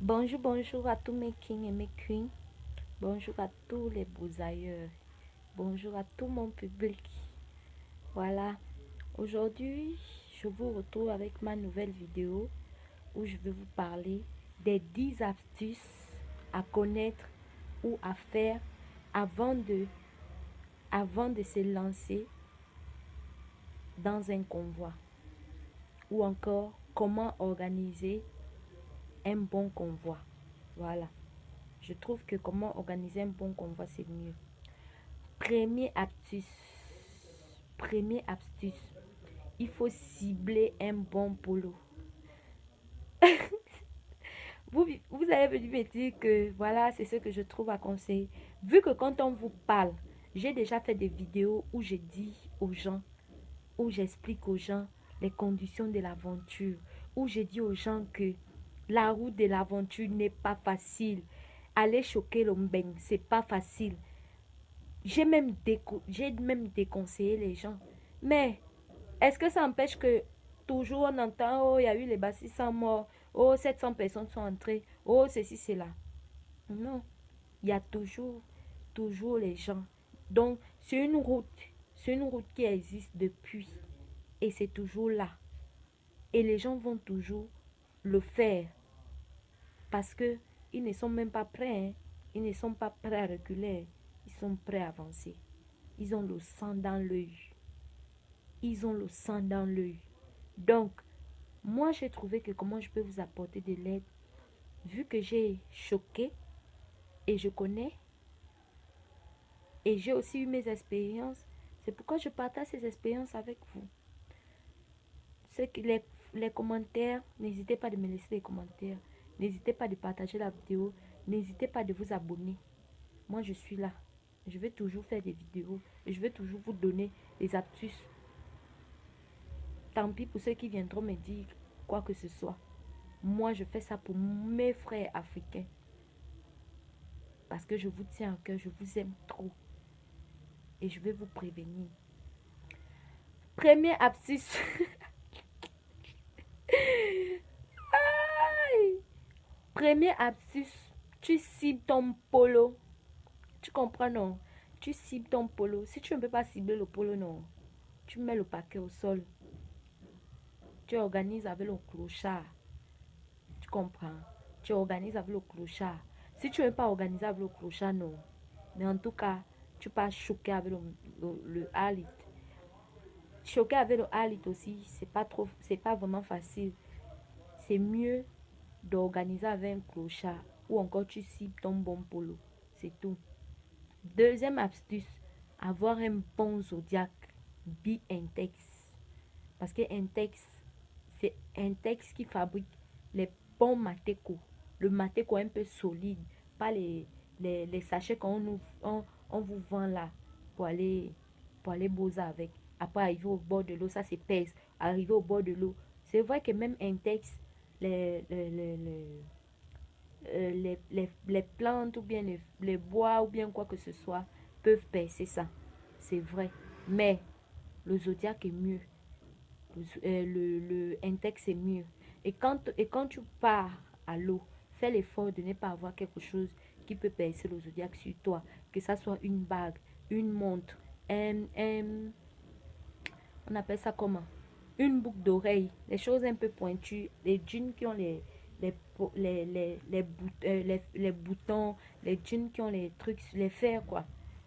Bonjour, bonjour à tous mes kings et mes queens. Bonjour à tous les beaux ailleurs. Bonjour à tout mon public. Voilà, aujourd'hui, je vous retrouve avec ma nouvelle vidéo où je vais vous parler des 10 astuces à connaître ou à faire avant de se lancer dans un convoi. Ou encore, comment organiser un bon convoi. Voilà. Je trouve que comment organiser un bon convoi, c'est mieux. Premier astuce. Premier astuce. Il faut cibler un bon polo. Vous avez venu me dire que voilà, c'est ce que je trouve à conseiller. Vu que quand on vous parle, j'ai déjà fait des vidéos où je dis aux gens, où j'explique aux gens les conditions de l'aventure, où je dis aux gens que la route de l'aventure n'est pas facile. Aller choquer l'ombeng, c'est pas facile. J'ai même déconseillé les gens. Mais est-ce que ça empêche que toujours on entend, oh, il y a eu les bas 600 morts, oh, 700 personnes sont entrées, oh, ceci, cela. Non, il y a toujours les gens. Donc, c'est une route qui existe depuis et c'est toujours là. Et les gens vont toujours le faire parce que ils ne sont même pas prêts, hein. Ils ne sont pas prêts à reculer, ils sont prêts à avancer. Ils ont le sang dans l'œil. Ils ont le sang dans l'œil. Donc, moi, j'ai trouvé que comment je peux vous apporter de l'aide, vu que j'ai choqué et je connais, et j'ai aussi eu mes expériences, c'est pourquoi je partage ces expériences avec vous. C'est que les commentaires, n'hésitez pas de me laisser des commentaires. N'hésitez pas de partager la vidéo. N'hésitez pas de vous abonner. Moi, je suis là. Je vais toujours faire des vidéos. Et je vais toujours vous donner des astuces. Tant pis pour ceux qui viendront me dire quoi que ce soit. Moi, je fais ça pour mes frères africains. Parce que je vous tiens à cœur, je vous aime trop. Et je vais vous prévenir. Premier astuce. Premier astuce. Tu cibles ton polo. Tu comprends, non? Tu cibles ton polo. Si tu ne peux pas cibler le polo, non. Tu mets le paquet au sol. Tu organises avec le clochard. Tu comprends? Tu organises avec le clochard. Si tu ne veux pas organiser avec le clochard, non. Mais en tout cas, tu pas choquer avec le halit. Choquer avec le halit aussi, c'est pas vraiment facile. C'est mieux d'organiser avec un clochard ou encore tu cibles ton bon polo. C'est tout. Deuxième astuce, avoir un bon zodiaque, be Intex. Parce que Intex, c'est Intex qui fabrique les bons matecos. Le mateco un peu solide, pas les sachets on vous vend là pour aller bosser avec. Après, arriver au bord de l'eau, ça se pèse. Arriver au bord de l'eau. C'est vrai que même Intex, les, les, les, les, les plantes ou bien les bois ou bien quoi que ce soit peuvent percer ça. C'est vrai. Mais le zodiaque est mieux. Le Intex est mieux. Et quand tu pars à l'eau, fais l'effort de ne pas avoir quelque chose qui peut percer le zodiaque sur toi. Que ça soit une bague, une montre, on appelle ça comment? Une boucle d'oreille, les choses un peu pointues, les jeans qui ont les boutons, les jeans qui ont les trucs, les fers quoi.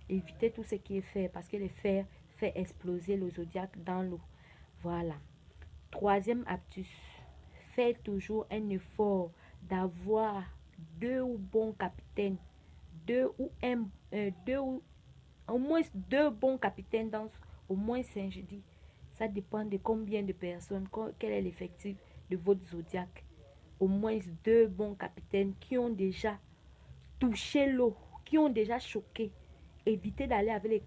Évitez tout ce qui est fer parce que les fers fait exploser le zodiaque dans l'eau. Voilà. Troisième astuce, fais toujours un effort d'avoir deux ou bons capitaines, deux ou au moins deux bons capitaines dans au moins 5 je dis. Ça dépend de combien de personnes, quel est l'effectif de votre zodiaque. Au moins deux bons capitaines qui ont déjà touché l'eau, qui ont déjà choqué. Évitez d'aller avec les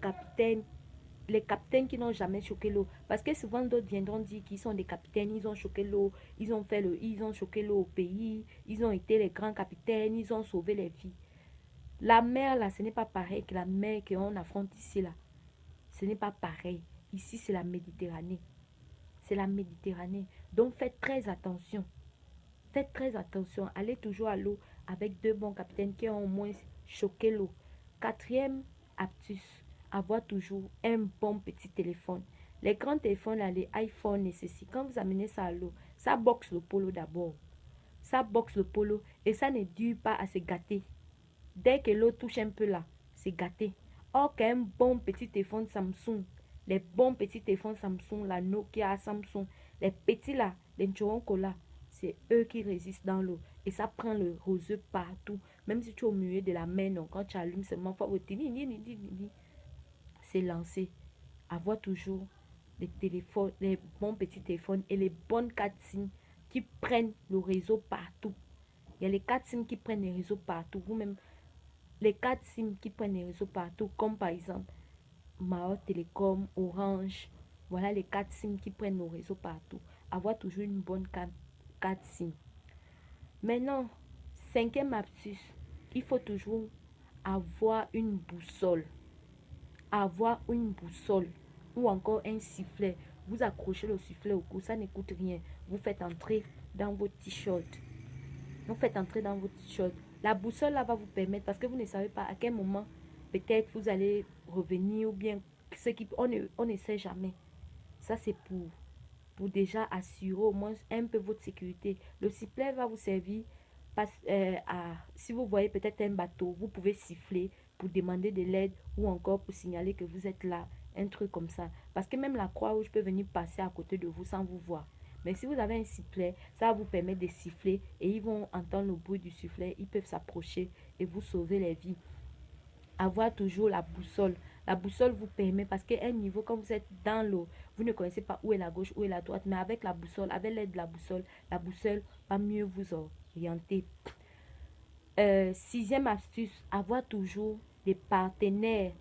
capitaines qui n'ont jamais choqué l'eau. Parce que souvent d'autres viendront dire qu'ils sont des capitaines, ils ont choqué l'eau, ils ont choqué l'eau au pays, ils ont été les grands capitaines, ils ont sauvé les vies. La mer là, ce n'est pas pareil que la mer qu'on affronte ici là. Ce n'est pas pareil. Ici, c'est la Méditerranée. C'est la Méditerranée. Donc, faites très attention. Faites très attention. Allez toujours à l'eau avec 2 bons capitaines qui ont au moins choqué l'eau. Quatrième astuce, avoir toujours un bon petit téléphone. Les grands téléphones, là, les iPhones nécessitent, quand vous amenez ça à l'eau, ça boxe le polo d'abord. Ça boxe le polo et ça ne dure pas à se gâter. Dès que l'eau touche un peu là, c'est gâté. Or qu'un bon petit téléphone Samsung, les bons petits téléphones Samsung, la Nokia, Samsung, les petits là, les Nchoronko, c'est eux qui résistent dans l'eau. Et ça prend le roseux partout. Même si tu es au milieu de la mer, non, quand tu allumes seulement, c'est lancé. Avoir toujours des téléphones, les bons petits téléphones et les bonnes cartes SIM qui prennent le réseau partout. Il y a les cartes SIM qui prennent le réseau partout. Vous-même, les cartes SIM qui prennent les réseaux partout, comme par exemple Mao Télécom, Orange. Voilà les cartes SIM qui prennent nos réseaux partout. Avoir toujours une bonne carte SIM. Maintenant, cinquième astuce, il faut toujours avoir une boussole. Avoir une boussole ou encore un sifflet. Vous accrochez le sifflet au cou, ça ne coûte rien. Vous faites entrer dans votre t-shirt. Vous faites entrer dans votre t-shirt. La boussole là va vous permettre, parce que vous ne savez pas à quel moment peut-être vous allez revenir ou bien ce qui, on ne sait jamais. Ça c'est pour déjà assurer au moins un peu votre sécurité. Le sifflet va vous servir si vous voyez peut-être un bateau, vous pouvez siffler pour demander de l'aide ou encore pour signaler que vous êtes là, un truc comme ça. Parce que même la Croix-Rouge peut venir passer à côté de vous sans vous voir. Mais si vous avez un sifflet, ça va vous permettre de siffler et ils vont entendre le bruit du sifflet, ils peuvent s'approcher et vous sauver les vies. Avoir toujours la boussole. La boussole vous permet, parce qu'à un niveau, quand vous êtes dans l'eau, vous ne connaissez pas où est la gauche, où est la droite, mais avec la boussole, avec l'aide de la boussole va mieux vous orienter. Sixième astuce, avoir toujours des partenaires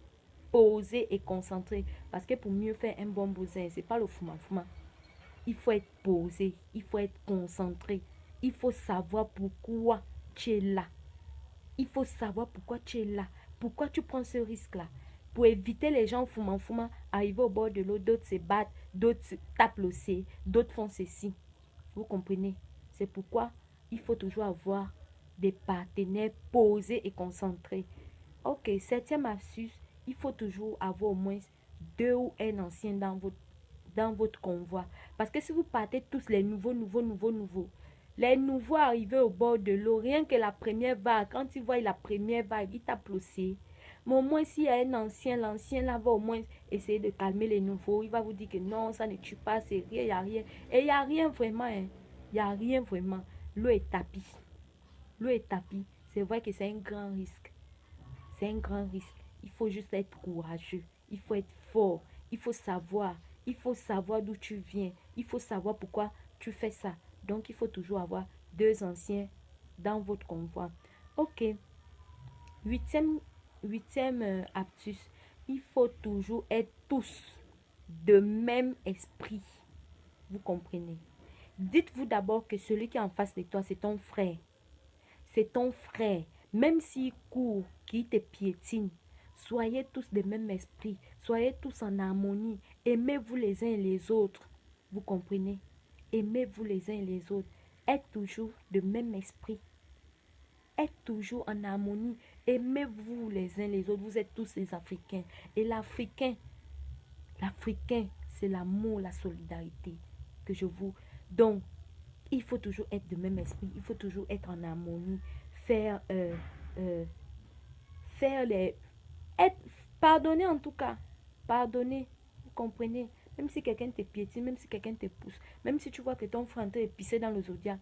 posés et concentrés. Parce que pour mieux faire un bon bousin, c'est pas le fouma-fouma. Il faut être posé, il faut être concentré. Il faut savoir pourquoi tu es là. Il faut savoir pourquoi tu es là. Pourquoi tu prends ce risque-là. Pour éviter les gens fouma-fouma, arriver au bord de l'eau, d'autres se battent, d'autres tapent l'océan, d'autres font ceci. Vous comprenez? C'est pourquoi il faut toujours avoir des partenaires posés et concentrés. Ok, septième astuce, il faut toujours avoir au moins 2 ou un ancien dans votre convoi. Parce que si vous partez tous les nouveaux, les nouveaux arrivés au bord de l'eau, rien que la première vague, quand ils voient la première vague, ils tapent l'océan. Mais au moins, s'il y a un ancien, l'ancien là va au moins essayer de calmer les nouveaux. Il va vous dire que non, ça ne tue pas, c'est rien, il n'y a rien. Et il n'y a rien vraiment, hein. Il n'y a rien vraiment. L'eau est tapis. L'eau est tapis. C'est vrai que c'est un grand risque. C'est un grand risque. Il faut juste être courageux. Il faut être fort. Il faut savoir. Il faut savoir d'où tu viens. Il faut savoir pourquoi tu fais ça. Donc, il faut toujours avoir 2 anciens dans votre convoi. Ok. Huitième astuce. Il faut toujours être tous de même esprit. Vous comprenez? Dites-vous d'abord que celui qui est en face de toi, c'est ton frère. C'est ton frère. Même s'il court, qu'il te piétine, soyez tous de même esprit. Soyez tous en harmonie. Aimez-vous les uns et les autres. Vous comprenez? Aimez-vous les uns et les autres. Êtes toujours de même esprit. Êtes toujours en harmonie. Aimez-vous les uns les autres. Vous êtes tous des Africains. Et l'Africain, c'est l'amour, la solidarité que je vous... Donc, il faut toujours être de même esprit. Il faut toujours être en harmonie. Faire les... Pardonner en tout cas. Pardonner. Vous comprenez? Même si quelqu'un te piétine, même si quelqu'un te pousse, même si tu vois que ton frère est pissé dans le zodiaque,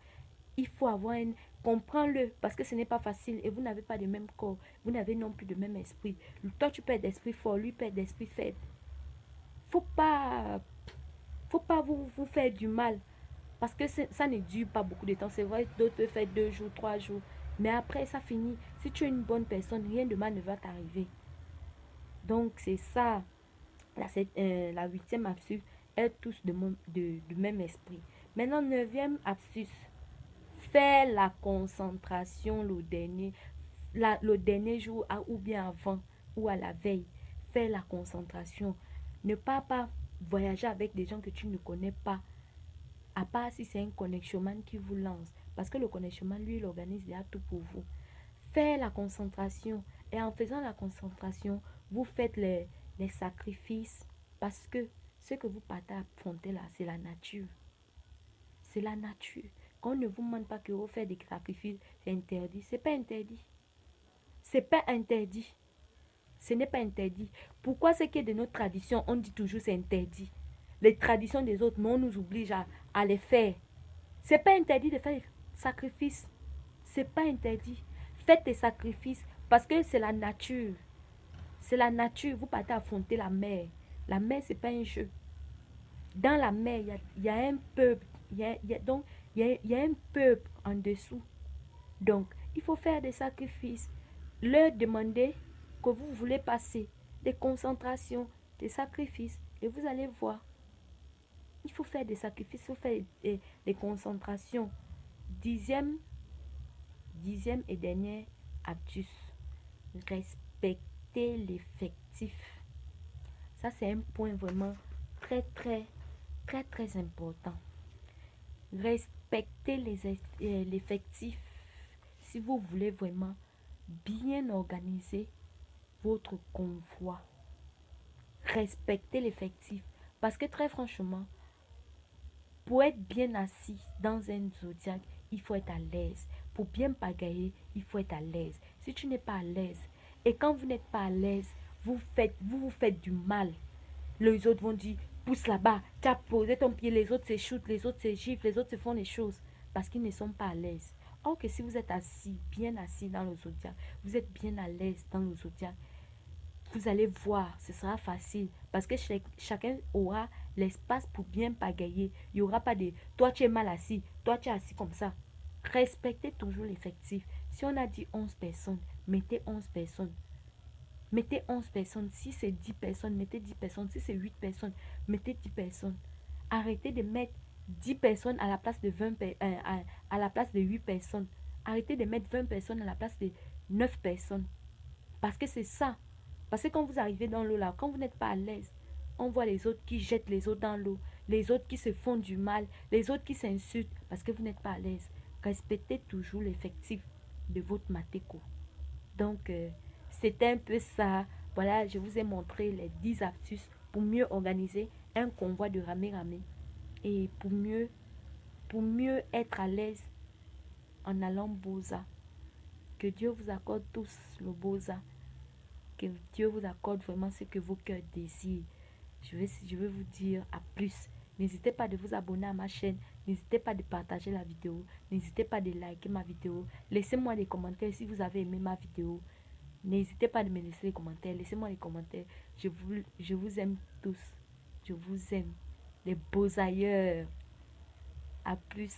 il faut avoir un... Comprends-le, parce que ce n'est pas facile et vous n'avez pas le même corps. Vous n'avez non plus le même esprit. Toi, tu peux être d'esprit fort, lui peut être d'esprit faible. Faut pas vous faire du mal. Parce que ça ne dure pas beaucoup de temps. C'est vrai que d'autres peuvent faire 2 jours, 3 jours. Mais après, ça finit. Si tu es une bonne personne, rien de mal ne va t'arriver. Donc, c'est ça. La huitième astuce. Être tous du même esprit. Maintenant, neuvième astuce. Faire la concentration le dernier jour ou bien avant ou à la veille. Faire la concentration. Ne pas voyager avec des gens que tu ne connais pas. À part si c'est un connection man qui vous lance. Parce que le connaissement, lui, il organise déjà tout pour vous. Faire la concentration. Et en faisant la concentration, vous faites les sacrifices. Parce que ce que vous partez affronter là, c'est la nature. C'est la nature. Quand on ne vous demande pas que vous faites des sacrifices, c'est interdit. C'est pas interdit. C'est pas interdit. Ce n'est pas interdit. Pourquoi c'est que de notre tradition, on dit toujours c'est interdit? Les traditions des autres, mais on nous oblige à les faire. C'est pas interdit de faire des sacrifices. C'est pas interdit. Faites des sacrifices parce que c'est la nature. C'est la nature. Vous partez affronter la mer. La mer, c'est pas un jeu. Dans la mer, il y a un peuple. Donc, il y a un peuple en dessous. Donc, il faut faire des sacrifices. Leur demander que vous voulez passer des concentrations, des sacrifices. Et vous allez voir. Il faut faire des sacrifices, il faut faire des concentrations. Dixième et dernier astuce. Respecter l'effectif. Ça, c'est un point vraiment très important. Respectez l'effectif si vous voulez vraiment bien organiser votre convoi. Respectez l'effectif. Parce que très franchement, pour être bien assis dans un zodiaque, il faut être à l'aise. Pour bien pagayer, il faut être à l'aise. Si tu n'es pas à l'aise, et quand vous n'êtes pas à l'aise, vous vous faites du mal. Les autres vont dire, pousse là-bas, tu as posé ton pied, les autres se shootent, les autres se giflent, les autres se font les choses. Parce qu'ils ne sont pas à l'aise. Or que si vous êtes assis, bien assis dans le zodiaque, vous êtes bien à l'aise dans le zodiaque, vous allez voir, ce sera facile. Parce que chacun aura l'espace pour bien pagayer. Il n'y aura pas de, toi tu es mal assis, toi tu es assis comme ça. Respectez toujours l'effectif. Si on a dit 11 personnes, mettez 11 personnes. Mettez 11 personnes. Si c'est 10 personnes, mettez 10 personnes. Si c'est 8 personnes, mettez 10 personnes. Arrêtez de mettre 10 personnes à la place de à la place de 8 personnes. Arrêtez de mettre 20 personnes à la place de 9 personnes. Parce que c'est ça. Parce que quand vous arrivez dans l'eau là, quand vous n'êtes pas à l'aise, on voit les autres qui jettent les autres dans l'eau, les autres qui se font du mal, les autres qui s'insultent parce que vous n'êtes pas à l'aise. Respectez toujours l'effectif de votre matéco. Donc, c'était un peu ça. Voilà, je vous ai montré les 10 astuces pour mieux organiser un convoi de ramé-ramé et pour mieux être à l'aise en allant Boza. Que Dieu vous accorde tous le Boza. Que Dieu vous accorde vraiment ce que vos cœurs désirent. Je vais vous dire à plus. N'hésitez pas de vous abonner à ma chaîne. N'hésitez pas de partager la vidéo. N'hésitez pas de liker ma vidéo. Laissez-moi des commentaires si vous avez aimé ma vidéo. N'hésitez pas de me laisser des commentaires. Laissez-moi des commentaires. Je vous aime tous. Je vous aime. Les beaux ailleurs. À plus.